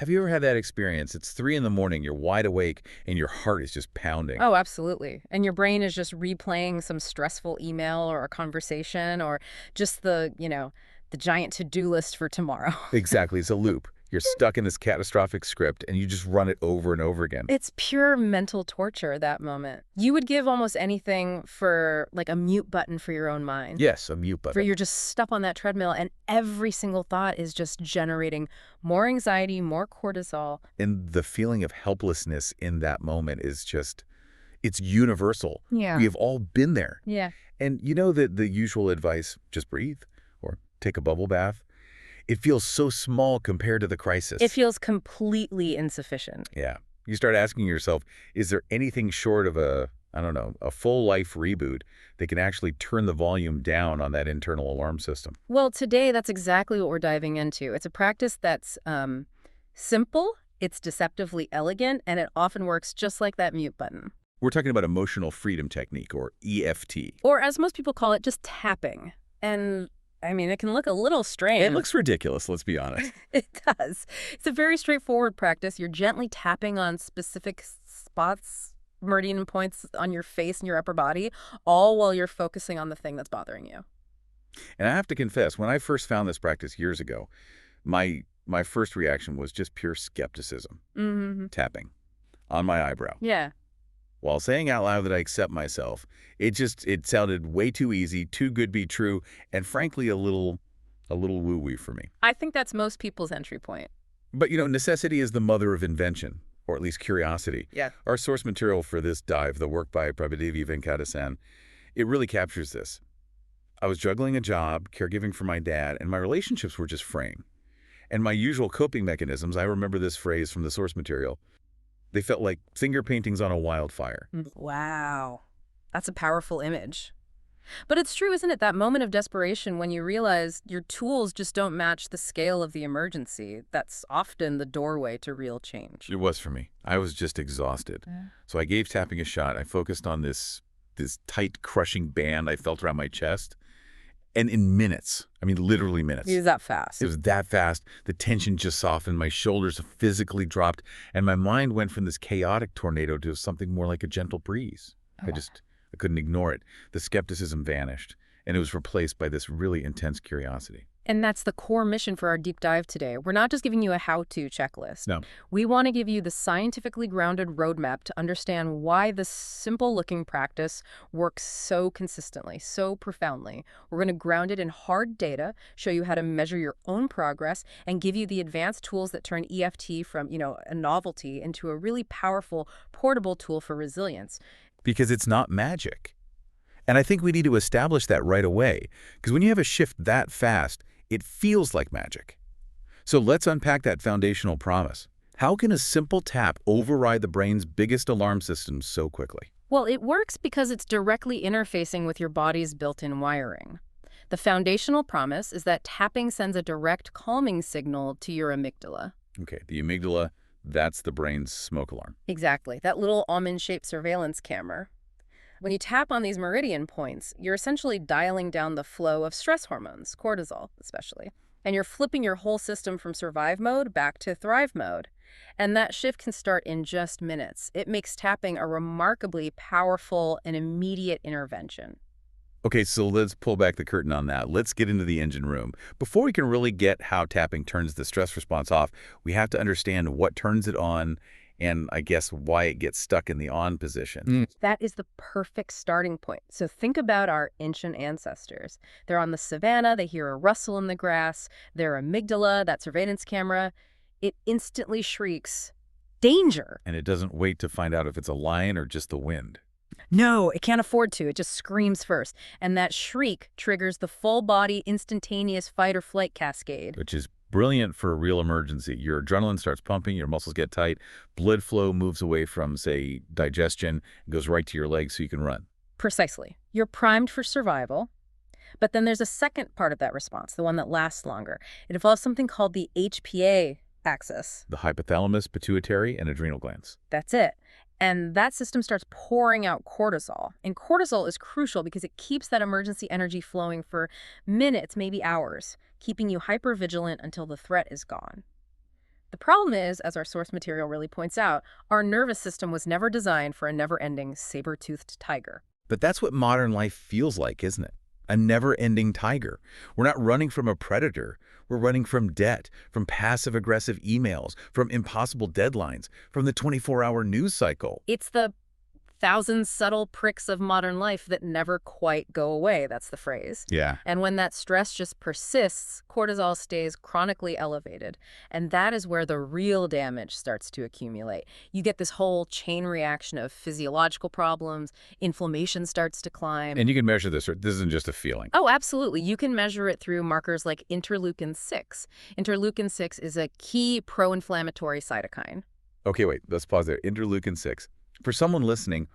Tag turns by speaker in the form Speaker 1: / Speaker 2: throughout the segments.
Speaker 1: Have you ever had that experience? It's 3 in the morning, you're wide awake, and your heart is just pounding.
Speaker 2: Oh, absolutely. And your brain is just replaying some stressful email or a conversation or just the giant to-do list for tomorrow.
Speaker 1: Exactly, it's a loop. You're stuck in this catastrophic script, and you just run it over and over again.
Speaker 2: It's pure mental torture, that moment. You would give almost anything for, like, a mute button for your own mind.
Speaker 1: Yes, a mute
Speaker 2: Where
Speaker 1: button.
Speaker 2: you're just stuck on that treadmill and every single thought is just generating more anxiety, more cortisol.
Speaker 1: And the feeling of helplessness in that moment is just, it's universal.
Speaker 2: Yeah.
Speaker 1: We have all been there.
Speaker 2: Yeah.
Speaker 1: And you know that the usual advice, just breathe or take a bubble bath, it feels so small compared to the crisis.
Speaker 2: It feels completely insufficient.
Speaker 1: Yeah. You start asking yourself, is there anything short of a, I don't know, a full life reboot that can actually turn the volume down on that internal alarm system?
Speaker 2: Well, today that's exactly what we're diving into. It's a practice that's simple, it's deceptively elegant, and it often works just like that mute button.
Speaker 1: We're talking about emotional freedom technique, or EFT.
Speaker 2: Or as most people call it, just tapping. And I mean, it can look a little strange.
Speaker 1: It looks ridiculous, let's be honest.
Speaker 2: It does. It's a very straightforward practice. You're gently tapping on specific spots, meridian points on your face and your upper body, all while you're focusing on the thing that's bothering you.
Speaker 1: And I have to confess, when I first found this practice years ago, my first reaction was just pure skepticism.
Speaker 2: Mm-hmm.
Speaker 1: Tapping on my eyebrow.
Speaker 2: Yeah.
Speaker 1: While saying out loud that I accept myself, it sounded way too easy, too good to be true, and frankly a little woo-woo for me.
Speaker 2: I think that's most people's entry point.
Speaker 1: But necessity is the mother of invention, or at least curiosity.
Speaker 2: Yeah.
Speaker 1: Our source material for this dive, the work by Prabadevi Venkatasan, it really captures this. I was juggling a job, caregiving for my dad, and my relationships were just fraying. And my usual coping mechanisms, I remember this phrase from the source material, they felt like finger paintings on a wildfire.
Speaker 2: Wow. That's a powerful image. But it's true, isn't it? That moment of desperation when you realize your tools just don't match the scale of the emergency. That's often the doorway to real change.
Speaker 1: It was for me. I was just exhausted.
Speaker 2: Yeah.
Speaker 1: So I gave tapping a shot. I focused on this tight, crushing band I felt around my chest. And in minutes, I mean literally minutes.
Speaker 2: It was that fast.
Speaker 1: It was that fast. The tension just softened. My shoulders physically dropped. And my mind went from this chaotic tornado to something more like a gentle breeze.
Speaker 2: Oh.
Speaker 1: I couldn't ignore it. The skepticism vanished. And it was replaced by this really intense curiosity.
Speaker 2: And that's the core mission for our deep dive today. We're not just giving you a how-to checklist.
Speaker 1: No.
Speaker 2: We want to give you the scientifically grounded roadmap to understand why this simple-looking practice works so consistently, so profoundly. We're going to ground it in hard data, show you how to measure your own progress, and give you the advanced tools that turn EFT from, a novelty into a really powerful, portable tool for resilience.
Speaker 1: Because it's not magic. And I think we need to establish that right away. Because when you have a shift that fast, it feels like magic. So let's unpack that foundational promise. How can a simple tap override the brain's biggest alarm systems so quickly?
Speaker 2: Well, it works because it's directly interfacing with your body's built-in wiring. The foundational promise is that tapping sends a direct calming signal to your amygdala.
Speaker 1: Okay, the amygdala, that's the brain's smoke alarm.
Speaker 2: Exactly, that little almond-shaped surveillance camera. When you tap on these meridian points, you're essentially dialing down the flow of stress hormones, cortisol especially, and you're flipping your whole system from survive mode back to thrive mode. And that shift can start in just minutes. It makes tapping a remarkably powerful and immediate intervention.
Speaker 1: Okay, so let's pull back the curtain on that. Let's get into the engine room. Before we can really get how tapping turns the stress response off, we have to understand what turns it on and I guess why it gets stuck in the on position.
Speaker 2: That is the perfect starting point. So think about our ancient ancestors. They're on the savannah, they hear a rustle in the grass, their amygdala, that surveillance camera, it instantly shrieks, danger!
Speaker 1: And it doesn't wait to find out if it's a lion or just the wind.
Speaker 2: No, it can't afford to. It just screams first. And that shriek triggers the full-body, instantaneous fight-or-flight cascade.
Speaker 1: Which is brilliant for a real emergency. Your adrenaline starts pumping, your muscles get tight, blood flow moves away from, say, digestion, and goes right to your legs so you can run.
Speaker 2: Precisely. You're primed for survival. But then there's a second part of that response, the one that lasts longer. It involves something called the HPA axis.
Speaker 1: The hypothalamus, pituitary, and adrenal glands.
Speaker 2: That's it. And that system starts pouring out cortisol. And cortisol is crucial because it keeps that emergency energy flowing for minutes, maybe hours, keeping you hypervigilant until the threat is gone. The problem is, as our source material really points out, our nervous system was never designed for a never-ending saber-toothed tiger.
Speaker 1: But that's what modern life feels like, isn't it? A never-ending tiger. We're not running from a predator. We're running from debt, from passive-aggressive emails, from impossible deadlines, from the 24-hour news cycle.
Speaker 2: It's the thousand subtle pricks of modern life that never quite go away, that's the phrase.
Speaker 1: Yeah.
Speaker 2: And when that stress just persists, cortisol stays chronically elevated. And that is where the real damage starts to accumulate. You get this whole chain reaction of physiological problems, inflammation starts to climb.
Speaker 1: And you can measure this, or this isn't just a feeling.
Speaker 2: Oh, absolutely. You can measure it through markers like interleukin-6. Interleukin-6 is a key pro-inflammatory cytokine.
Speaker 1: Okay, wait, let's pause there. Interleukin-6. For someone listening,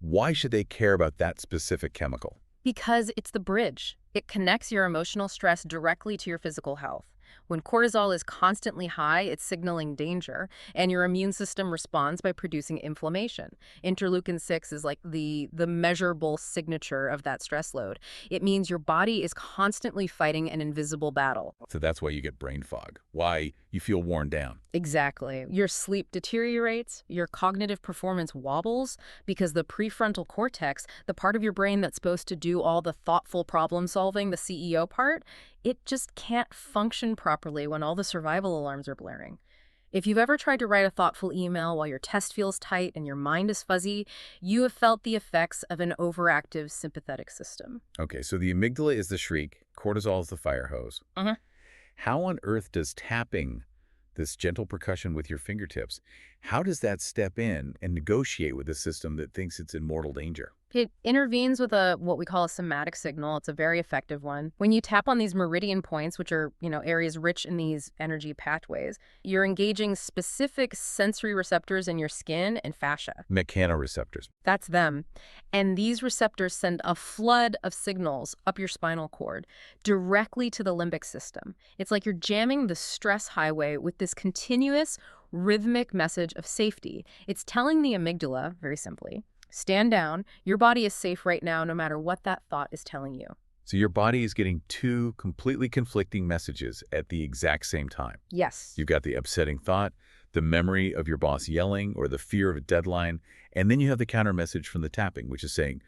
Speaker 1: why should they care about that specific chemical?
Speaker 2: Because it's the bridge. It connects your emotional stress directly to your physical health. When cortisol is constantly high, it's signaling danger, and your immune system responds by producing inflammation. Interleukin-6 is like the measurable signature of that stress load. It means your body is constantly fighting an invisible battle.
Speaker 1: So that's why you get brain fog, why you feel worn down.
Speaker 2: Exactly. Your sleep deteriorates, your cognitive performance wobbles, because the prefrontal cortex, the part of your brain that's supposed to do all the thoughtful problem solving, the CEO part, it just can't function properly when all the survival alarms are blaring. If you've ever tried to write a thoughtful email while your chest feels tight and your mind is fuzzy, you have felt the effects of an overactive sympathetic system.
Speaker 1: Okay, so the amygdala is the shriek, cortisol is the fire hose. How on earth does tapping, this gentle percussion with your fingertips, how does that step in and negotiate with a system that thinks it's in mortal danger?
Speaker 2: It intervenes with what we call a somatic signal. It's a very effective one. When you tap on these meridian points, which are, areas rich in these energy pathways, you're engaging specific sensory receptors in your skin and fascia.
Speaker 1: Mechanoreceptors.
Speaker 2: That's them. And these receptors send a flood of signals up your spinal cord directly to the limbic system. It's like you're jamming the stress highway with this continuous rhythmic message of safety. It's telling the amygdala, very simply, stand down. Your body is safe right now, no matter what that thought is telling you.
Speaker 1: So your body is getting two completely conflicting messages at the exact same time.
Speaker 2: Yes.
Speaker 1: You've got the upsetting thought, the memory of your boss yelling, or the fear of a deadline, and then you have the counter message from the tapping, which is saying,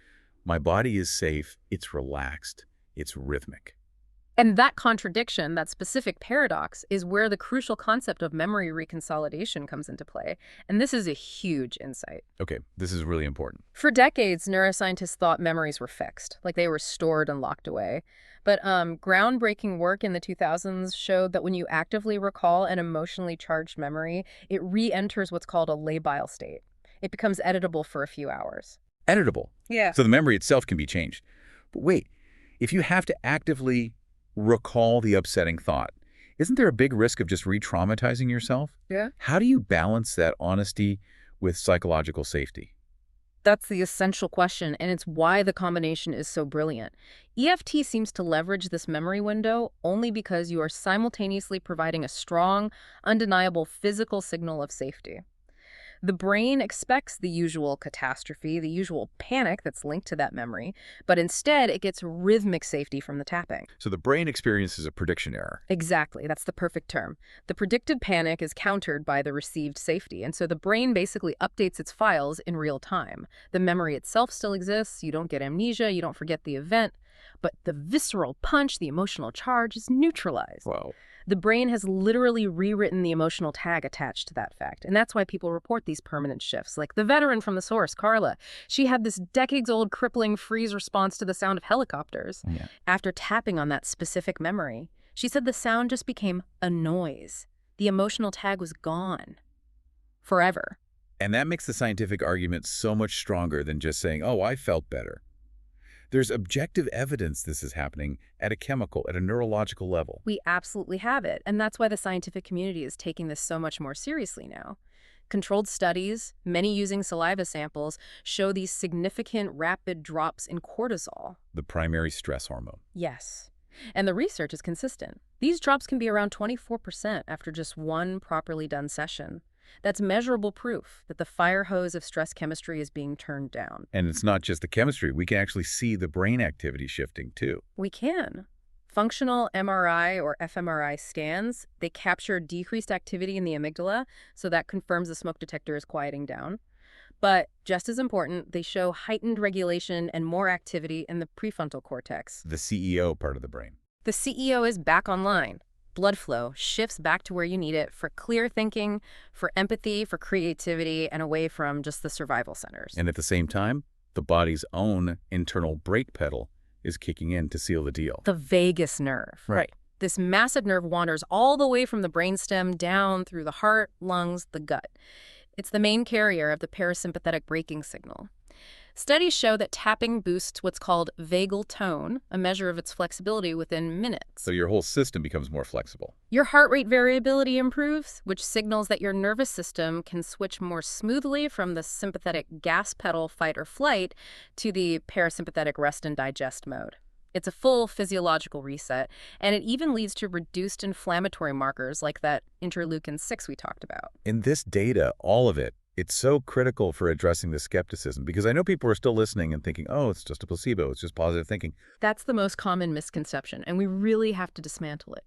Speaker 1: my body is safe, it's relaxed, it's rhythmic.
Speaker 2: And that contradiction, that specific paradox, is where the crucial concept of memory reconsolidation comes into play. And this is a huge insight.
Speaker 1: Okay, this is really important.
Speaker 2: For decades, neuroscientists thought memories were fixed, like they were stored and locked away. But groundbreaking work in the 2000s showed that when you actively recall an emotionally charged memory, it re-enters what's called a labile state. It becomes editable for a few hours.
Speaker 1: Editable.
Speaker 2: Yeah.
Speaker 1: So the memory itself can be changed. But wait, if you have to actively recall the upsetting thought, isn't there a big risk of just re-traumatizing yourself?
Speaker 2: Yeah.
Speaker 1: How do you balance that honesty with psychological safety?
Speaker 2: That's the essential question, and it's why the combination is so brilliant. EFT seems to leverage this memory window only because you are simultaneously providing a strong, undeniable physical signal of safety. The brain expects the usual catastrophe, the usual panic that's linked to that memory, but instead it gets rhythmic safety from the tapping.
Speaker 1: So the brain experiences a prediction error.
Speaker 2: Exactly, that's the perfect term. The predicted panic is countered by the received safety, and so the brain basically updates its files in real time. The memory itself still exists, you don't get amnesia, you don't forget the event, but the visceral punch, the emotional charge, is neutralized.
Speaker 1: Wow.
Speaker 2: The brain has literally rewritten the emotional tag attached to that fact. And that's why people report these permanent shifts. Like the veteran from the source, Carla. She had this decades-old crippling freeze response to the sound of helicopters.
Speaker 1: Yeah.
Speaker 2: After tapping on that specific memory, she said the sound just became a noise. The emotional tag was gone. Forever.
Speaker 1: And that makes the scientific argument so much stronger than just saying, oh, I felt better. There's objective evidence this is happening at a chemical, at a neurological level.
Speaker 2: We absolutely have it, and that's why the scientific community is taking this so much more seriously now. Controlled studies, many using saliva samples, show these significant rapid drops in cortisol.
Speaker 1: The primary stress hormone.
Speaker 2: Yes. And the research is consistent. These drops can be around 24% after just one properly done session. That's measurable proof that the fire hose of stress chemistry is being turned down.
Speaker 1: And it's not just the chemistry. We can actually see the brain activity shifting, too.
Speaker 2: We can. Functional MRI or fMRI scans, they capture decreased activity in the amygdala, so that confirms the smoke detector is quieting down. But just as important, they show heightened regulation and more activity in the prefrontal cortex.
Speaker 1: The CEO part of the brain.
Speaker 2: The CEO is back online. Blood flow shifts back to where you need it for clear thinking, for empathy, for creativity, and away from just the survival centers.
Speaker 1: And at the same time, the body's own internal brake pedal is kicking in to seal the deal.
Speaker 2: The vagus nerve.
Speaker 1: Right.
Speaker 2: This massive nerve wanders all the way from the brainstem down through the heart, lungs, the gut. It's the main carrier of the parasympathetic braking signal. Studies show that tapping boosts what's called vagal tone, a measure of its flexibility within minutes.
Speaker 1: So your whole system becomes more flexible.
Speaker 2: Your heart rate variability improves, which signals that your nervous system can switch more smoothly from the sympathetic gas pedal fight or flight to the parasympathetic rest and digest mode. It's a full physiological reset, and it even leads to reduced inflammatory markers like that interleukin-6 we talked about.
Speaker 1: In this data, all of it, it's so critical for addressing the skepticism, because I know people are still listening and thinking, oh, it's just a placebo, it's just positive thinking.
Speaker 2: That's the most common misconception, and we really have to dismantle it.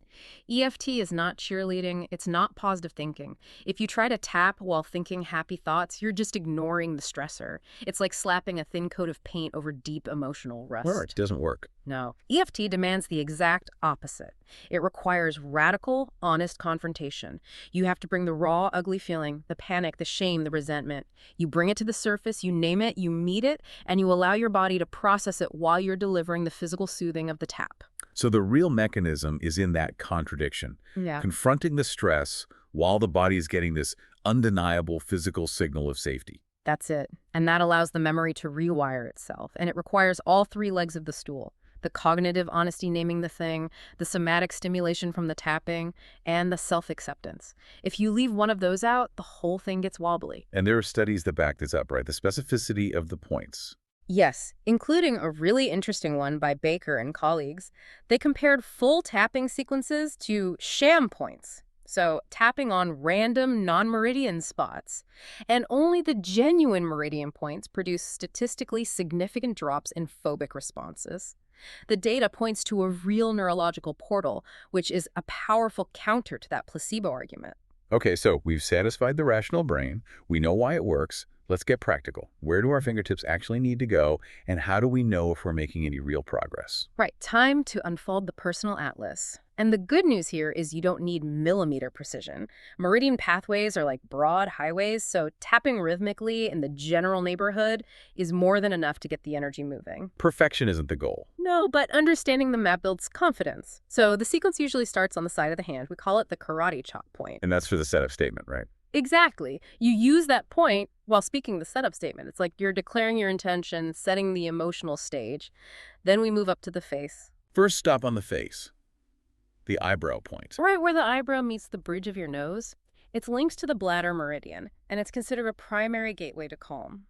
Speaker 2: EFT is not cheerleading, it's not positive thinking. If you try to tap while thinking happy thoughts, you're just ignoring the stressor. It's like slapping a thin coat of paint over deep emotional rust.
Speaker 1: It doesn't work.
Speaker 2: No. EFT demands the exact opposite. It requires radical, honest confrontation. You have to bring the raw, ugly feeling, the panic, the shame, the resentment. You bring it to the surface, you name it, you meet it, and you allow your body to process it while you're delivering the physical soothing of the tap.
Speaker 1: So the real mechanism is in that contradiction.
Speaker 2: Yeah.
Speaker 1: Confronting the stress while the body is getting this undeniable physical signal of safety.
Speaker 2: That's it. And that allows the memory to rewire itself. And it requires all three legs of the stool. The cognitive honesty, naming the thing, the somatic stimulation from the tapping, and the self-acceptance. If you leave one of those out, the whole thing gets wobbly.
Speaker 1: And there are studies that back this up, right? The specificity of the points.
Speaker 2: Yes, including a really interesting one by Baker and colleagues. They compared full tapping sequences to sham points. So tapping on random non-meridian spots. And only the genuine meridian points produce statistically significant drops in phobic responses. The data points to a real neurological portal, which is a powerful counter to that placebo argument.
Speaker 1: Okay, so we've satisfied the rational brain. We know why it works. Let's get practical. Where do our fingertips actually need to go, and how do we know if we're making any real progress?
Speaker 2: Right, time to unfold the personal atlas. And the good news here is you don't need millimeter precision. Meridian pathways are like broad highways, so tapping rhythmically in the general neighborhood is more than enough to get the energy moving.
Speaker 1: Perfection isn't the goal.
Speaker 2: No, but understanding the map builds confidence. So the sequence usually starts on the side of the hand. We call it the karate chop point.
Speaker 1: And that's for the setup statement, right?
Speaker 2: Exactly. You use that point while speaking the setup statement. It's like you're declaring your intention, setting the emotional stage. Then we move up to the face.
Speaker 1: First stop on the face. The eyebrow point.
Speaker 2: Right where the eyebrow meets the bridge of your nose. It's linked to the bladder meridian, and it's considered a primary gateway to calm.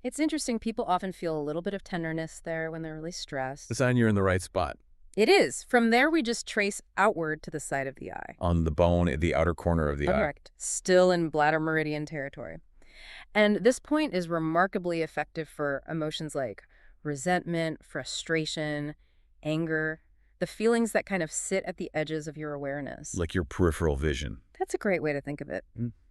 Speaker 2: It's interesting, people often feel a little bit of tenderness there when they're really stressed.
Speaker 1: The sign you're in the right spot.
Speaker 2: It is. From there, we just trace outward to the side of the eye.
Speaker 1: On the bone at the outer corner of the eye.
Speaker 2: Correct. Still in bladder meridian territory. And this point is remarkably effective for emotions like resentment, frustration, anger, the feelings that kind of sit at the edges of your awareness.
Speaker 1: Like your peripheral vision.
Speaker 2: That's a great way to think of it.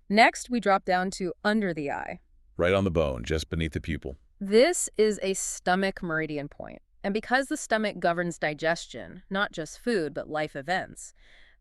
Speaker 2: Next, we drop down to under the eye.
Speaker 1: Right on the bone, just beneath the pupil.
Speaker 2: This is a stomach meridian point. And because the stomach governs digestion, not just food, but life events,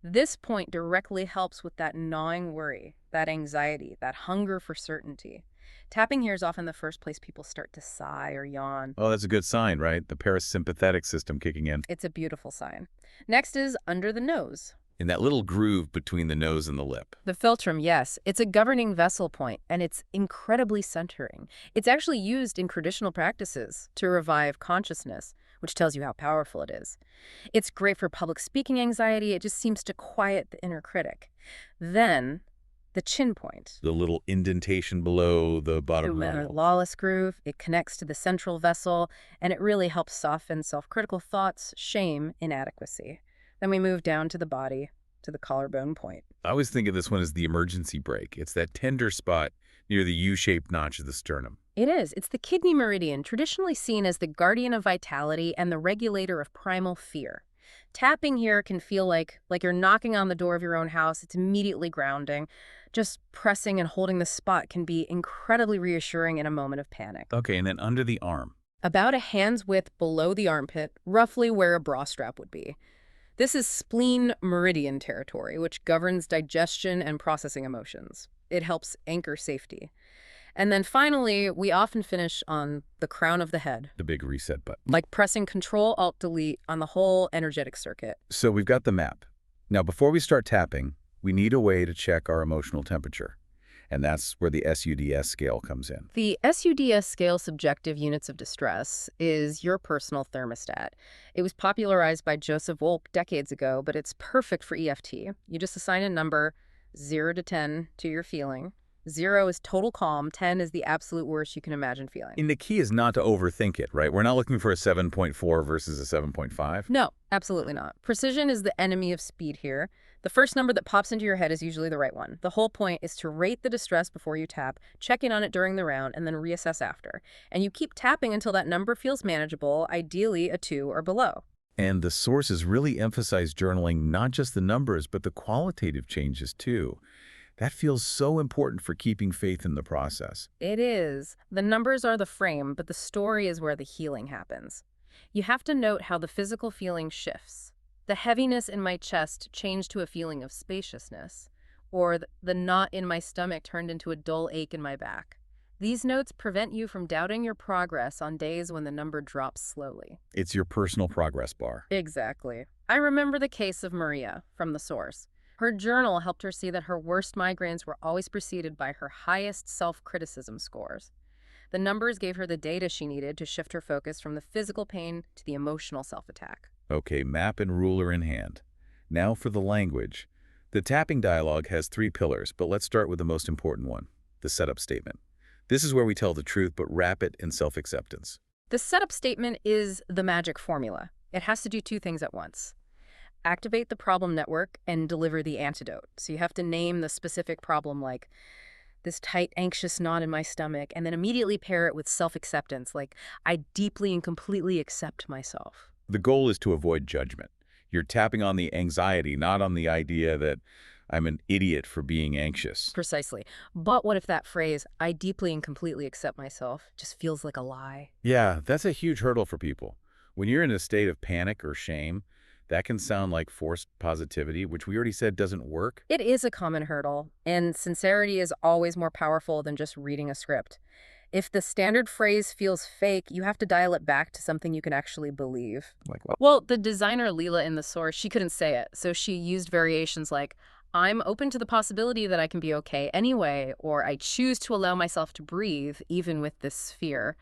Speaker 2: this point directly helps with that gnawing worry, that anxiety, that hunger for certainty. Tapping here is often the first place people start to sigh or yawn.
Speaker 1: Oh, that's a good sign, right? The parasympathetic system kicking in.
Speaker 2: It's a beautiful sign. Next is under the nose.
Speaker 1: In that little groove between the nose and the lip.
Speaker 2: The philtrum, yes. It's a governing vessel point, and it's incredibly centering. It's actually used in traditional practices to revive consciousness, which tells you how powerful it is. It's great for public speaking anxiety. It just seems to quiet the inner critic. Then, the chin point.
Speaker 1: The little indentation below the bottom
Speaker 2: The
Speaker 1: rung.
Speaker 2: lawless groove. It connects to the central vessel, and it really helps soften self-critical thoughts, shame, inadequacy. Then we move down to the body, to the collarbone point.
Speaker 1: I always think of this one as the emergency brake. It's that tender spot near the U-shaped notch of the sternum.
Speaker 2: It is. It's the kidney meridian, traditionally seen as the guardian of vitality and the regulator of primal fear. Tapping here can feel like you're knocking on the door of your own house. It's immediately grounding. Just pressing and holding the spot can be incredibly reassuring in a moment of panic.
Speaker 1: Okay, and then under the arm.
Speaker 2: About a hand's width below the armpit, roughly where a bra strap would be. This is spleen meridian territory, which governs digestion and processing emotions. It helps anchor safety. And then finally, we often finish on the crown of the head,
Speaker 1: The big reset button.
Speaker 2: like pressing Control-Alt-Delete on the whole energetic circuit.
Speaker 1: So we've got the map. Now, before we start tapping, we need a way to check our emotional temperature. And that's where the SUDS scale comes in.
Speaker 2: The SUDS scale, subjective units of distress, is your personal thermostat. It was popularized by Joseph Wolk decades ago, but it's perfect for EFT. You just assign a number, 0 to 10, to your feeling. 0 is total calm, 10 is the absolute worst you can imagine feeling.
Speaker 1: And the key is not to overthink it, right? We're not looking for a 7.4 versus a 7.5.
Speaker 2: No, absolutely not. Precision is the enemy of speed here. The first number that pops into your head is usually the right one. The whole point is to rate the distress before you tap, check in on it during the round, and then reassess after. And you keep tapping until that number feels manageable, ideally a 2 or below.
Speaker 1: And the sources really emphasize journaling, not just the numbers, but the qualitative changes too. That feels so important for keeping faith in the process.
Speaker 2: It is. The numbers are the frame, but the story is where the healing happens. You have to note how the physical feeling shifts. The heaviness in my chest changed to a feeling of spaciousness, or the knot in my stomach turned into a dull ache in my back. These notes prevent you from doubting your progress on days when the number drops slowly.
Speaker 1: It's your personal progress bar.
Speaker 2: Exactly. I remember the case of Maria from the source. Her journal helped her see that her worst migraines were always preceded by her highest self-criticism scores. The numbers gave her the data she needed to shift her focus from the physical pain to the emotional self-attack.
Speaker 1: Okay, map and ruler in hand. Now for the language. The tapping dialogue has 3 pillars, but let's start with the most important one, the setup statement. This is where we tell the truth, but wrap it in self-acceptance.
Speaker 2: The setup statement is the magic formula. It has to do 2 things at once. Activate the problem network and deliver the antidote. So you have to name the specific problem, like this tight, anxious knot in my stomach, and then immediately pair it with self-acceptance, like I deeply and completely accept myself.
Speaker 1: The goal is to avoid judgment. You're tapping on the anxiety, not on the idea that I'm an idiot for being anxious.
Speaker 2: Precisely. But what if that phrase, I deeply and completely accept myself, just feels like a lie?
Speaker 1: Yeah, that's a huge hurdle for people. When you're in a state of panic or shame, that can sound like forced positivity, which we already said doesn't work.
Speaker 2: It is a common hurdle, and sincerity is always more powerful than just reading a script. If the standard phrase feels fake, you have to dial it back to something you can actually believe.
Speaker 1: Like what?
Speaker 2: Well, the designer Leela in the source, she couldn't say it, so she used variations like, I'm open to the possibility that I can be okay anyway, or I choose to allow myself to breathe, even with this fear.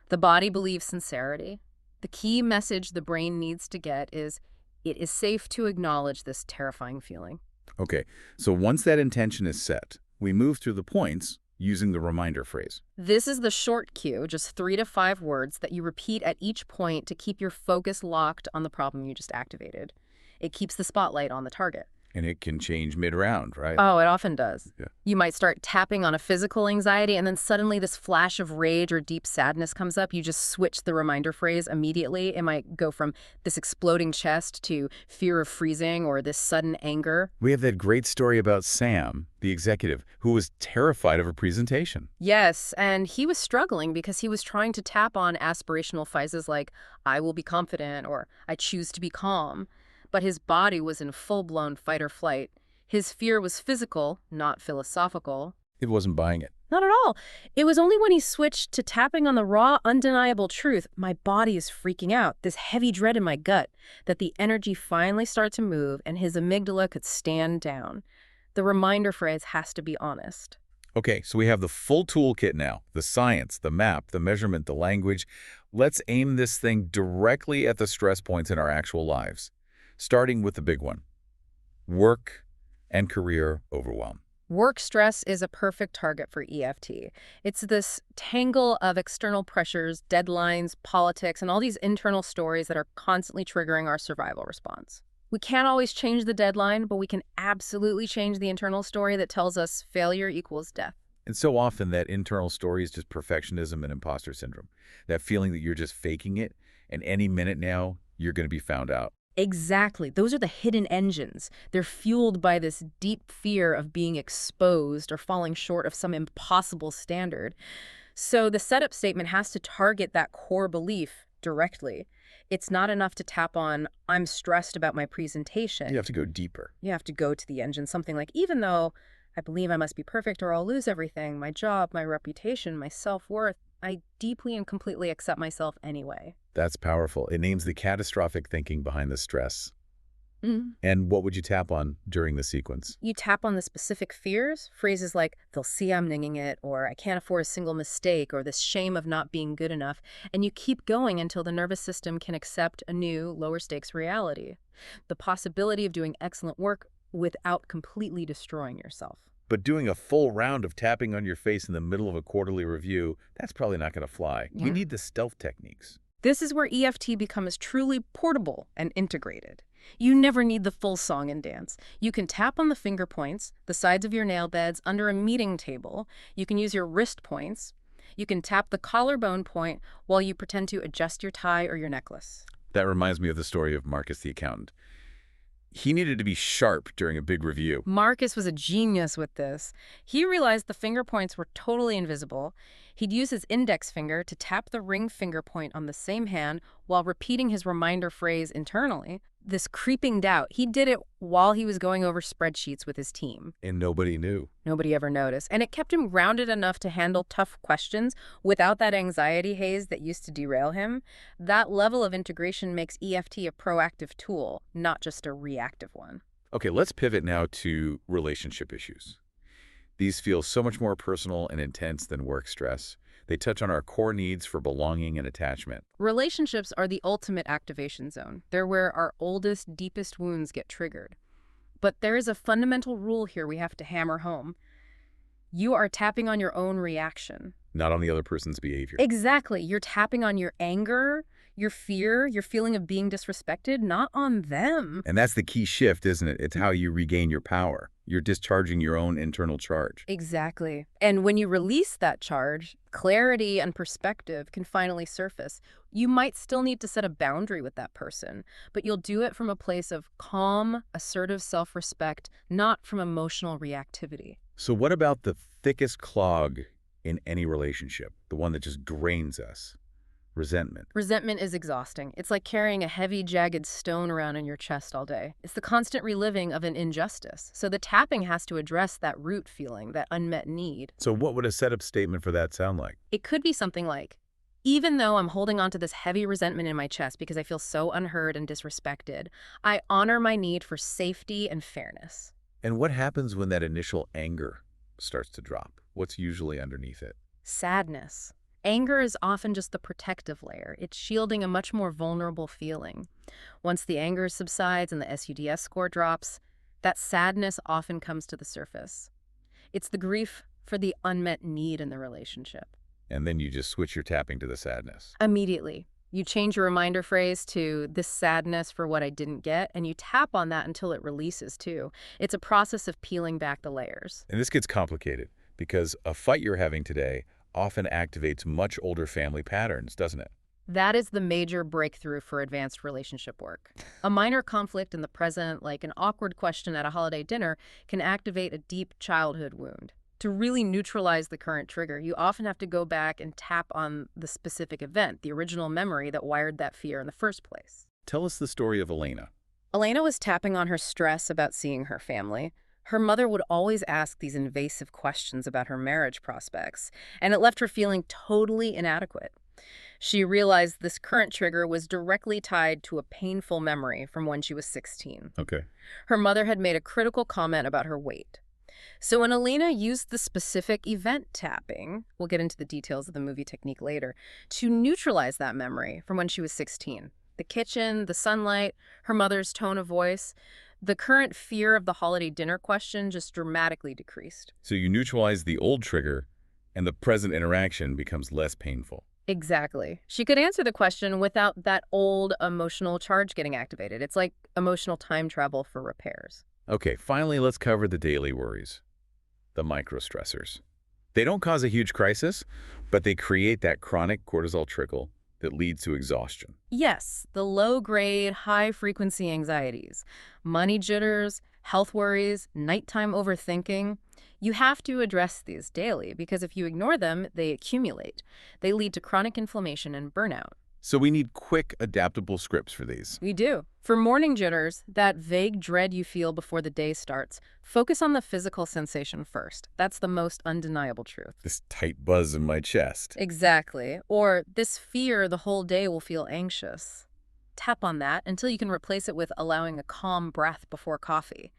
Speaker 2: The body believes sincerity. The key message the brain needs to get is, it is safe to acknowledge this terrifying feeling.
Speaker 1: Okay, so once that intention is set, we move through the points using the reminder phrase.
Speaker 2: This is the short cue, just 3 to 5 words that you repeat at each point to keep your focus locked on the problem you just activated. It keeps the spotlight on the target.
Speaker 1: And it can change mid-round, right?
Speaker 2: Oh, it often does.
Speaker 1: Yeah.
Speaker 2: You might start tapping on a physical anxiety, and then suddenly this flash of rage or deep sadness comes up. You just switch the reminder phrase immediately. It might go from this exploding chest to fear of freezing or this sudden anger.
Speaker 1: We have that great story about Sam, the executive, who was terrified of a presentation.
Speaker 2: Yes, and he was struggling because he was trying to tap on aspirational phrases like, I will be confident, or I choose to be calm. But his body was in full-blown fight or flight. His fear was physical, not philosophical.
Speaker 1: It wasn't buying it.
Speaker 2: Not at all. It was only when he switched to tapping on the raw, undeniable truth, my body is freaking out, this heavy dread in my gut, that the energy finally started to move and his amygdala could stand down. The reminder phrase has to be honest.
Speaker 1: Okay, so we have the full toolkit now, the science, the map, the measurement, the language. Let's aim this thing directly at the stress points in our actual lives. Starting with the big one, work and career overwhelm.
Speaker 2: Work stress is a perfect target for EFT. It's this tangle of external pressures, deadlines, politics, and all these internal stories that are constantly triggering our survival response. We can't always change the deadline, but we can absolutely change the internal story that tells us failure equals death.
Speaker 1: And so often that internal story is just perfectionism and imposter syndrome. That feeling that you're just faking it, and any minute now, you're going to be found out.
Speaker 2: Exactly. Those are the hidden engines. They're fueled by this deep fear of being exposed or falling short of some impossible standard. So the setup statement has to target that core belief directly. It's not enough to tap on, I'm stressed about my
Speaker 1: You
Speaker 2: presentation.
Speaker 1: have to go deeper.
Speaker 2: You have to go to the engine, something like, even though I believe I must be perfect or I'll lose everything, my job, my reputation, my self-worth, I deeply and completely accept myself anyway.
Speaker 1: That's powerful. It names the catastrophic thinking behind the stress. And what would you tap on during the sequence?
Speaker 2: You tap on the specific fears, phrases like, they'll see I'm ninging it, or I can't afford a single mistake, or this shame of not being good enough, and you keep going until the nervous system can accept a new, lower stakes reality. The possibility of doing excellent work without completely destroying yourself.
Speaker 1: But doing a full round of tapping on your face in the middle of a quarterly review, that's probably not going to fly.
Speaker 2: Yeah.
Speaker 1: We need the stealth techniques.
Speaker 2: This is where EFT becomes truly portable and integrated. You never need the full song and dance. You can tap on the finger points, the sides of your nail beds, under a meeting table. You can use your wrist points. You can tap the collarbone point while you pretend to adjust your tie or your necklace.
Speaker 1: That reminds me of the story of Marcus the accountant. He needed to be sharp during a big review.
Speaker 2: Marcus was a genius with this. He realized the finger points were totally invisible. He'd use his index finger to tap the ring finger point on the same hand while repeating his reminder phrase internally. This creeping doubt, he did it while he was going over spreadsheets with his team.
Speaker 1: And nobody knew.
Speaker 2: Nobody ever noticed. And it kept him grounded enough to handle tough questions without that anxiety haze that used to derail him. That level of integration makes EFT a proactive tool, not just a reactive one.
Speaker 1: Okay, let's pivot now to relationship issues. These feel so much more personal and intense than work stress. They touch on our core needs for belonging and attachment.
Speaker 2: Relationships are the ultimate activation zone. They're where our oldest, deepest wounds get triggered. But there is a fundamental rule here we have to hammer home. You are tapping on your own reaction.
Speaker 1: Not on the other person's behavior.
Speaker 2: Exactly. You're tapping on your anger, your fear, your feeling of being disrespected, not on them.
Speaker 1: And that's the key shift, isn't it? It's how you regain your power. You're discharging your own internal charge.
Speaker 2: Exactly. And when you release that charge, clarity and perspective can finally surface. You might still need to set a boundary with that person, but you'll do it from a place of calm, assertive self-respect, not from emotional reactivity.
Speaker 1: So what about the thickest clog in any relationship? The one that just drains us? Resentment.
Speaker 2: Resentment is exhausting. It's like carrying a heavy, jagged stone around in your chest all day. It's the constant reliving of an injustice. So the tapping has to address that root feeling, that unmet need.
Speaker 1: So what would a setup statement for that sound like?
Speaker 2: It could be something like, even though I'm holding on to this heavy resentment in my chest because I feel so unheard and disrespected, I honor my need for safety and fairness.
Speaker 1: And what happens when that initial anger starts to drop? What's usually underneath it?
Speaker 2: Sadness. Anger is often just the protective layer. It's shielding a much more vulnerable feeling. Once the anger subsides and the SUDS score drops, that sadness often comes to the surface. It's the grief for the unmet need in the relationship.
Speaker 1: And then you just switch your tapping to the sadness.
Speaker 2: Immediately, you change your reminder phrase to this sadness for what I didn't get, and you tap on that until it releases too. It's a process of peeling back the layers.
Speaker 1: And this gets complicated because a fight you're having today often activates much older family patterns, doesn't it?
Speaker 2: That is the major breakthrough for advanced relationship work. A minor conflict in the present, like an awkward question at a holiday dinner, can activate a deep childhood wound. To really neutralize the current trigger, you often have to go back and tap on the specific event, the original memory that wired that fear in the first place.
Speaker 1: Tell us the story of Elena.
Speaker 2: Elena was tapping on her stress about seeing her family. Her mother would always ask these invasive questions about her marriage prospects, and it left her feeling totally inadequate. She realized this current trigger was directly tied to a painful memory from when she was 16.
Speaker 1: Okay.
Speaker 2: Her mother had made a critical comment about her weight. So when Elena used the specific event tapping, we'll get into the details of the movie technique later, to neutralize that memory from when she was 16. The kitchen, the sunlight, her mother's tone of voice, the current fear of the holiday dinner question just dramatically decreased.
Speaker 1: So you neutralize the old trigger, and the present interaction becomes less painful.
Speaker 2: Exactly. She could answer the question without that old emotional charge getting activated. It's like emotional time travel for repairs.
Speaker 1: Okay, finally, let's cover the daily worries, the microstressors. They don't cause a huge crisis, but they create that chronic cortisol trickle that leads to exhaustion.
Speaker 2: Yes, the low-grade, high-frequency anxieties, money jitters, health worries, nighttime overthinking. You have to address these daily because if you ignore them, they accumulate. They lead to chronic inflammation and burnout.
Speaker 1: So we need quick, adaptable scripts for these.
Speaker 2: We do. For morning jitters, that vague dread you feel before the day starts, focus on the physical sensation first. That's the most undeniable truth.
Speaker 1: This tight buzz in my chest.
Speaker 2: Exactly. Or this fear the whole day will feel anxious. Tap on that until you can replace it with allowing a calm breath before coffee.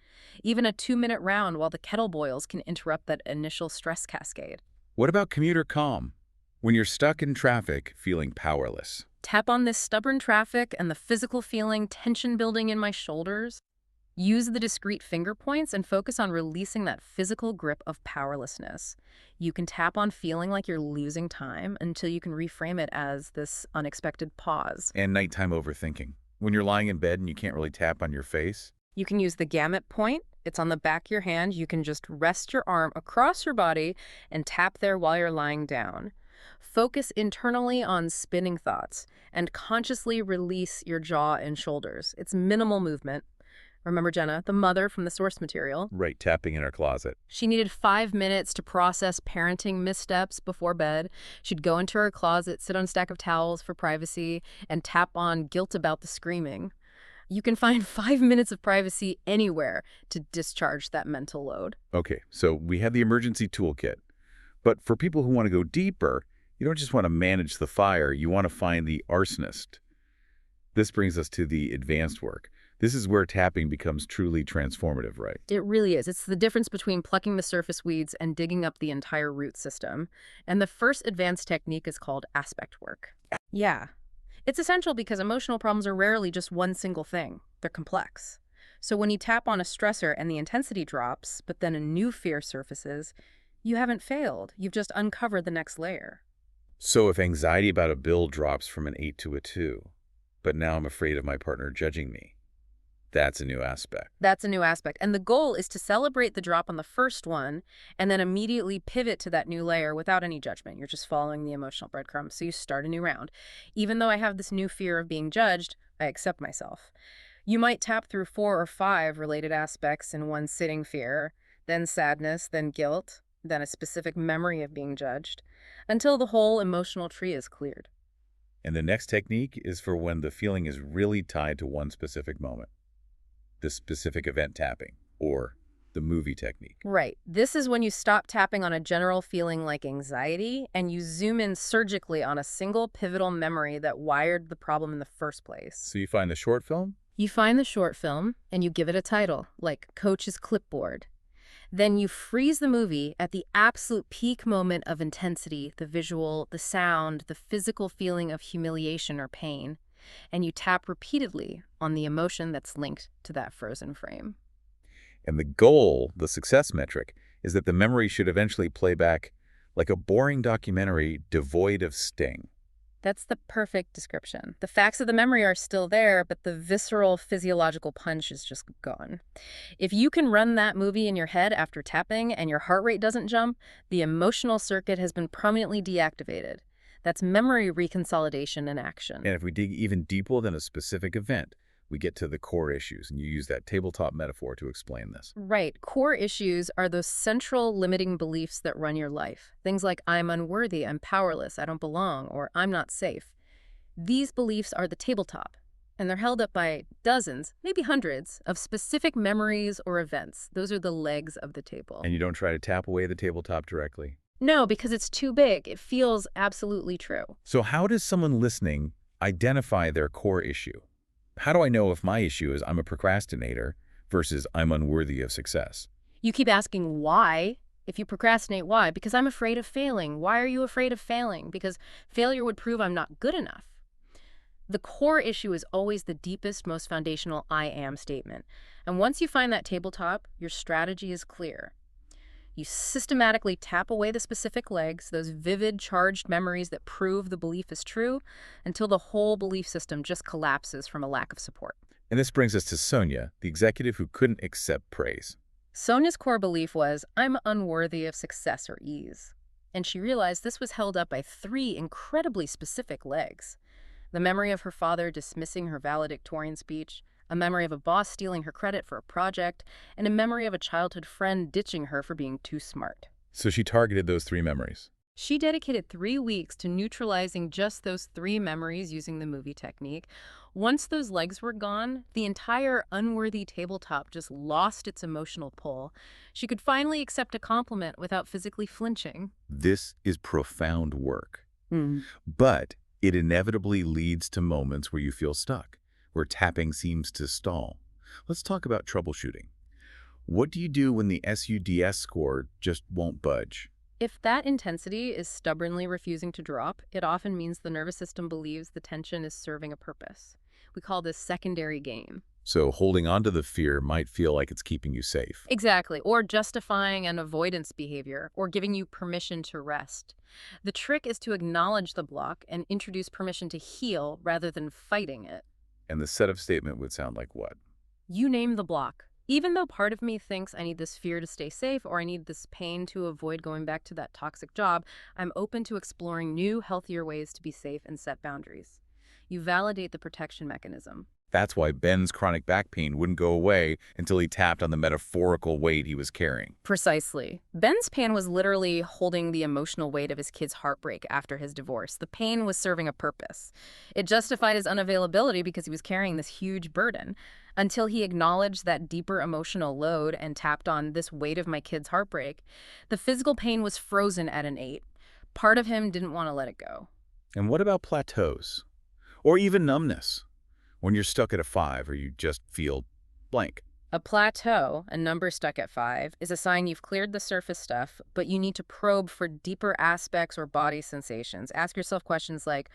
Speaker 2: Even a 2-minute round while the kettle boils can interrupt that initial stress cascade.
Speaker 1: What about commuter calm? When you're stuck in traffic, feeling powerless.
Speaker 2: Tap on this stubborn traffic and the physical feeling, tension building in my shoulders. Use the discrete finger points and focus on releasing that physical grip of powerlessness. You can tap on feeling like you're losing time until you can reframe it as this unexpected pause.
Speaker 1: And nighttime overthinking. When you're lying in bed and you can't really tap on your face.
Speaker 2: You can use the gamut point. It's on the back of your hand. You can just rest your arm across your body and tap there while you're lying down. Focus internally on spinning thoughts and consciously release your jaw and shoulders. It's minimal movement. Remember Jenna, the mother from the source material?
Speaker 1: Right, tapping in her closet.
Speaker 2: She needed 5 minutes to process parenting missteps before bed. She'd go into her closet, sit on a stack of towels for privacy, and tap on guilt about the screaming. You can find 5 minutes of privacy anywhere to discharge that mental load.
Speaker 1: Okay, so we have the emergency toolkit. But for people who want to go deeper, you don't just want to manage the fire, you want to find the arsonist. This brings us to the advanced work. This is where tapping becomes truly transformative, right?
Speaker 2: It really is. It's the difference between plucking the surface weeds and digging up the entire root system. And the first advanced technique is called aspect work. Yeah. It's essential because emotional problems are rarely just one single thing. They're complex. So when you tap on a stressor and the intensity drops, but then a new fear surfaces, you haven't failed. You've just uncovered the next layer.
Speaker 1: So if anxiety about a bill drops from an 8 to a 2, but now I'm afraid of my partner judging me, that's a new aspect.
Speaker 2: That's a new aspect. And the goal is to celebrate the drop on the first one and then immediately pivot to that new layer without any judgment. You're just following the emotional breadcrumbs. So you start a new round. Even though I have this new fear of being judged, I accept myself. You might tap through 4 or 5 related aspects in one sitting: fear, then sadness, then guilt, then a specific memory of being judged, until the whole emotional tree is cleared.
Speaker 1: And the next technique is for when the feeling is really tied to one specific moment. The specific event tapping, or the movie technique.
Speaker 2: Right. This is when you stop tapping on a general feeling like anxiety and you zoom in surgically on a single pivotal memory that wired the problem in the first place.
Speaker 1: So you find the short film?
Speaker 2: You find the short film and you give it a title, like Coach's Clipboard. Then you freeze the movie at the absolute peak moment of intensity, the visual, the sound, the physical feeling of humiliation or pain, and you tap repeatedly on the emotion that's linked to that frozen frame.
Speaker 1: And the goal, the success metric, is that the memory should eventually play back like a boring documentary devoid of sting.
Speaker 2: That's the perfect description. The facts of the memory are still there, but the visceral physiological punch is just gone. If you can run that movie in your head after tapping and your heart rate doesn't jump, the emotional circuit has been permanently deactivated. That's memory reconsolidation in action.
Speaker 1: And if we dig even deeper than a specific event, we get to the core issues, and you use that tabletop metaphor to explain this.
Speaker 2: Right. Core issues are those central limiting beliefs that run your life. Things like, I'm unworthy, I'm powerless, I don't belong, or I'm not safe. These beliefs are the tabletop, and they're held up by dozens, maybe hundreds, of specific memories or events. Those are the legs of the table.
Speaker 1: And you don't try to tap away the tabletop directly?
Speaker 2: No, because it's too big. It feels absolutely true.
Speaker 1: So how does someone listening identify their core issue? How do I know if my issue is I'm a procrastinator versus I'm unworthy of success?
Speaker 2: You keep asking why. If you procrastinate, why? Because I'm afraid of failing. Why are you afraid of failing? Because failure would prove I'm not good enough. The core issue is always the deepest, most foundational I am statement. And once you find that tabletop, your strategy is clear. You systematically tap away the specific legs, those vivid, charged memories that prove the belief is true, until the whole belief system just collapses from a lack of support.
Speaker 1: And this brings us to Sonia, the executive who couldn't accept praise.
Speaker 2: Sonia's core belief was, I'm unworthy of success or ease. And she realized this was held up by 3 incredibly specific legs. The memory of her father dismissing her valedictorian speech, a memory of a boss stealing her credit for a project, and a memory of a childhood friend ditching her for being too smart.
Speaker 1: So she targeted those 3 memories.
Speaker 2: She dedicated 3 weeks to neutralizing just those 3 memories using the movie technique. Once those legs were gone, the entire unworthy tabletop just lost its emotional pull. She could finally accept a compliment without physically flinching.
Speaker 1: This is profound work.
Speaker 2: Mm.
Speaker 1: But it inevitably leads to moments where you feel stuck, where tapping seems to stall. Let's talk about troubleshooting. What do you do when the SUDS score just won't budge?
Speaker 2: If that intensity is stubbornly refusing to drop, it often means the nervous system believes the tension is serving a purpose. We call this secondary gain.
Speaker 1: So holding on to the fear might feel like it's keeping you safe.
Speaker 2: Exactly, or justifying an avoidance behavior, or giving you permission to rest. The trick is to acknowledge the block and introduce permission to heal rather than fighting it.
Speaker 1: And the setup statement would sound like what?
Speaker 2: You name the block. Even though part of me thinks I need this fear to stay safe or I need this pain to avoid going back to that toxic job, I'm open to exploring new, healthier ways to be safe and set boundaries. You validate the protection mechanism.
Speaker 1: That's why Ben's chronic back pain wouldn't go away until he tapped on the metaphorical weight he was carrying.
Speaker 2: Precisely. Ben's pain was literally holding the emotional weight of his kid's heartbreak after his divorce. The pain was serving a purpose. It justified his unavailability because he was carrying this huge burden. Until he acknowledged that deeper emotional load and tapped on this weight of my kid's heartbreak, the physical pain was frozen at an 8. Part of him didn't want to let it go.
Speaker 1: And what about plateaus? Or even numbness? When you're stuck at a 5 or you just feel blank.
Speaker 2: A plateau, a number stuck at 5, is a sign you've cleared the surface stuff, but you need to probe for deeper aspects or body sensations. Ask yourself questions like,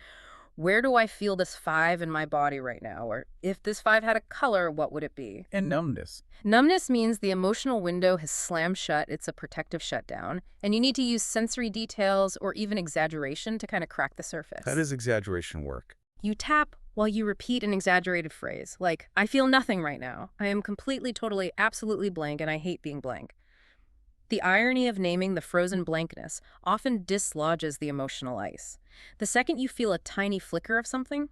Speaker 2: where do I feel this 5 in my body right now? Or if this 5 had a color, what would it be?
Speaker 1: And numbness.
Speaker 2: Numbness means the emotional window has slammed shut. It's a protective shutdown. And you need to use sensory details or even exaggeration to kind of crack the surface.
Speaker 1: That is exaggeration work.
Speaker 2: You tap while you repeat an exaggerated phrase, like, I feel nothing right now. I am completely, totally, absolutely blank, and I hate being blank. The irony of naming the frozen blankness often dislodges the emotional ice. The second you feel a tiny flicker of something,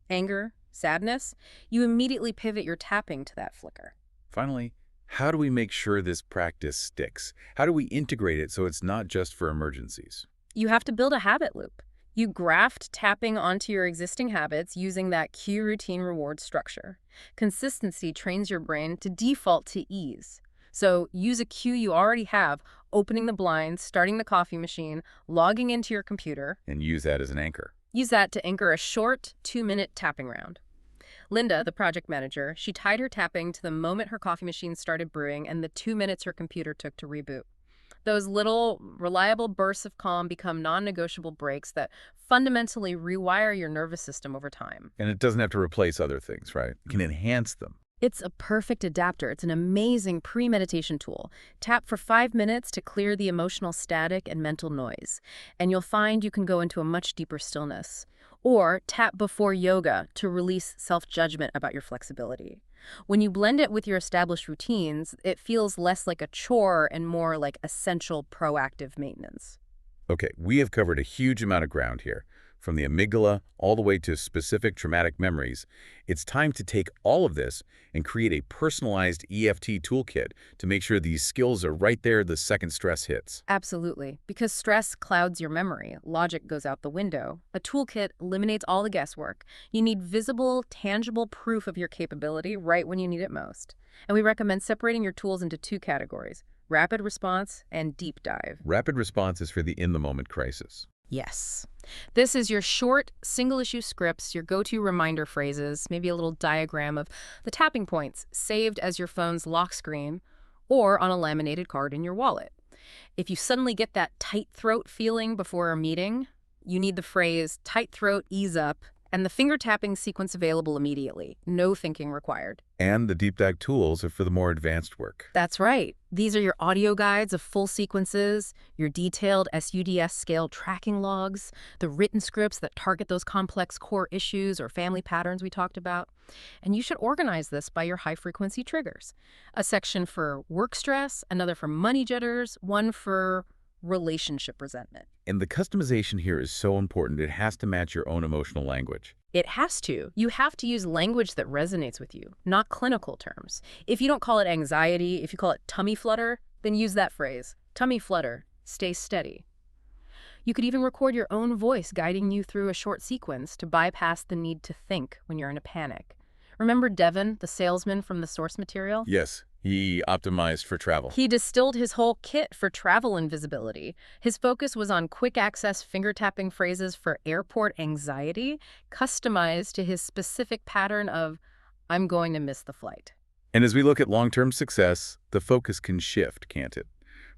Speaker 2: anger, sadness, you immediately pivot your tapping to that flicker.
Speaker 1: Finally, how do we make sure this practice sticks? How do we integrate it so it's not just for emergencies?
Speaker 2: You have to build a habit loop. You graft tapping onto your existing habits using that cue routine reward structure. Consistency trains your brain to default to ease. So use a cue you already have, opening the blinds, starting the coffee machine, logging into your computer.
Speaker 1: And use that as an anchor.
Speaker 2: Use that to anchor a short 2-minute tapping round. Linda, the project manager, she tied her tapping to the moment her coffee machine started brewing and the 2 minutes her computer took to reboot. Those little, reliable bursts of calm become non-negotiable breaks that fundamentally rewire your nervous system over time.
Speaker 1: And it doesn't have to replace other things, right? It can enhance them.
Speaker 2: It's a perfect adapter. It's an amazing pre-meditation tool. Tap for 5 minutes to clear the emotional static and mental noise, and you'll find you can go into a much deeper stillness. Or tap before yoga to release self-judgment about your flexibility. When you blend it with your established routines, it feels less like a chore and more like essential proactive maintenance.
Speaker 1: Okay, we have covered a huge amount of ground here, from the amygdala all the way to specific traumatic memories. It's time to take all of this and create a personalized EFT toolkit to make sure these skills are right there the second stress hits.
Speaker 2: Absolutely. Because stress clouds your memory. Logic goes out the window. A toolkit eliminates all the guesswork. You need visible, tangible proof of your capability right when you need it most. And we recommend separating your tools into 2 categories: rapid response and deep dive.
Speaker 1: Rapid response is for the in-the-moment crisis.
Speaker 2: Yes. This is your short, single-issue scripts, your go-to reminder phrases, maybe a little diagram of the tapping points saved as your phone's lock screen or on a laminated card in your wallet. If you suddenly get that tight throat feeling before a meeting, you need the phrase, tight throat, ease up, and the finger tapping sequence available immediately. No thinking required.
Speaker 1: And the deep dive tools are for the more advanced work.
Speaker 2: That's right. These are your audio guides of full sequences, your detailed SUDS scale tracking logs, the written scripts that target those complex core issues or family patterns we talked about. And you should organize this by your high-frequency triggers. A section for work stress, another for money jitters, one for relationship resentment.
Speaker 1: And the customization here is so important. It has to match your own emotional language.
Speaker 2: It has to. You have to use language that resonates with you, not clinical terms. If you don't call it anxiety, if you call it tummy flutter, then use that phrase. Tummy flutter, stay steady. You could even record your own voice guiding you through a short sequence to bypass the need to think when you're in a panic. Remember Devin, the salesman from the source material?
Speaker 1: Yes, he optimized for travel.
Speaker 2: He distilled his whole kit for travel invisibility. His focus was on quick access finger-tapping phrases for airport anxiety, customized to his specific pattern of, I'm going to miss the flight.
Speaker 1: And as we look at long-term success, the focus can shift, can't it?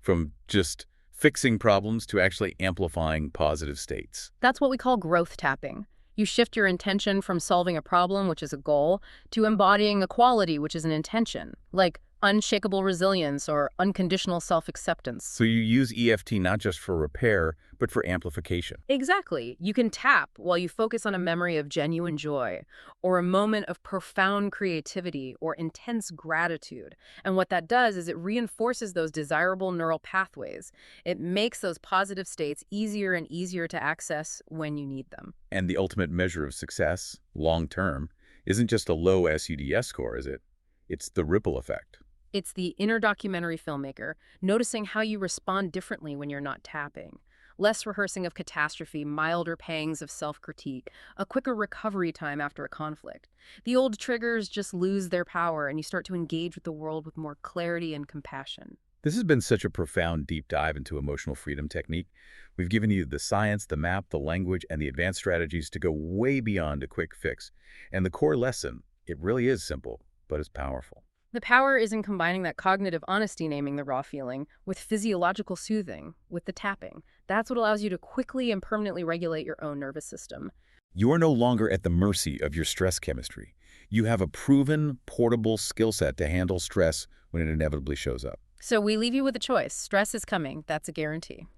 Speaker 1: From just fixing problems to actually amplifying positive states.
Speaker 2: That's what we call growth tapping. You shift your intention from solving a problem, which is a goal, to embodying a quality, which is an intention, like unshakable resilience or unconditional self-acceptance.
Speaker 1: So you use EFT not just for repair, but for amplification.
Speaker 2: Exactly. You can tap while you focus on a memory of genuine joy or a moment of profound creativity or intense gratitude. And what that does is it reinforces those desirable neural pathways. It makes those positive states easier and easier to access when you need them.
Speaker 1: And the ultimate measure of success, long-term, isn't just a low SUDS score, is it? It's the ripple effect.
Speaker 2: It's the inner documentary filmmaker, noticing how you respond differently when you're not tapping. Less rehearsing of catastrophe, milder pangs of self-critique, a quicker recovery time after a conflict. The old triggers just lose their power and you start to engage with the world with more clarity and compassion.
Speaker 1: This has been such a profound deep dive into emotional freedom technique. We've given you the science, the map, the language, and the advanced strategies to go way beyond a quick fix. And the core lesson, it really is simple, but it's powerful.
Speaker 2: The power is in combining that cognitive honesty, naming the raw feeling, with physiological soothing, with the tapping. That's what allows you to quickly and permanently regulate your own nervous system.
Speaker 1: You are no longer at the mercy of your stress chemistry. You have a proven, portable skill set to handle stress when it inevitably shows up.
Speaker 2: So we leave you with a choice. Stress is coming. That's a guarantee.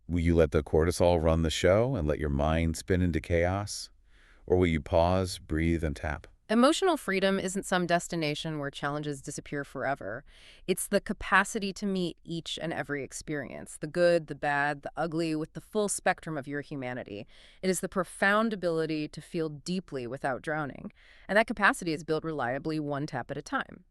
Speaker 1: Will you let the cortisol run the show and let your mind spin into chaos? Or will you pause, breathe, and tap?
Speaker 2: Emotional freedom isn't some destination where challenges disappear forever. It's the capacity to meet each and every experience, the good, the bad, the ugly, with the full spectrum of your humanity. It is the profound ability to feel deeply without drowning. And that capacity is built reliably one tap at a time.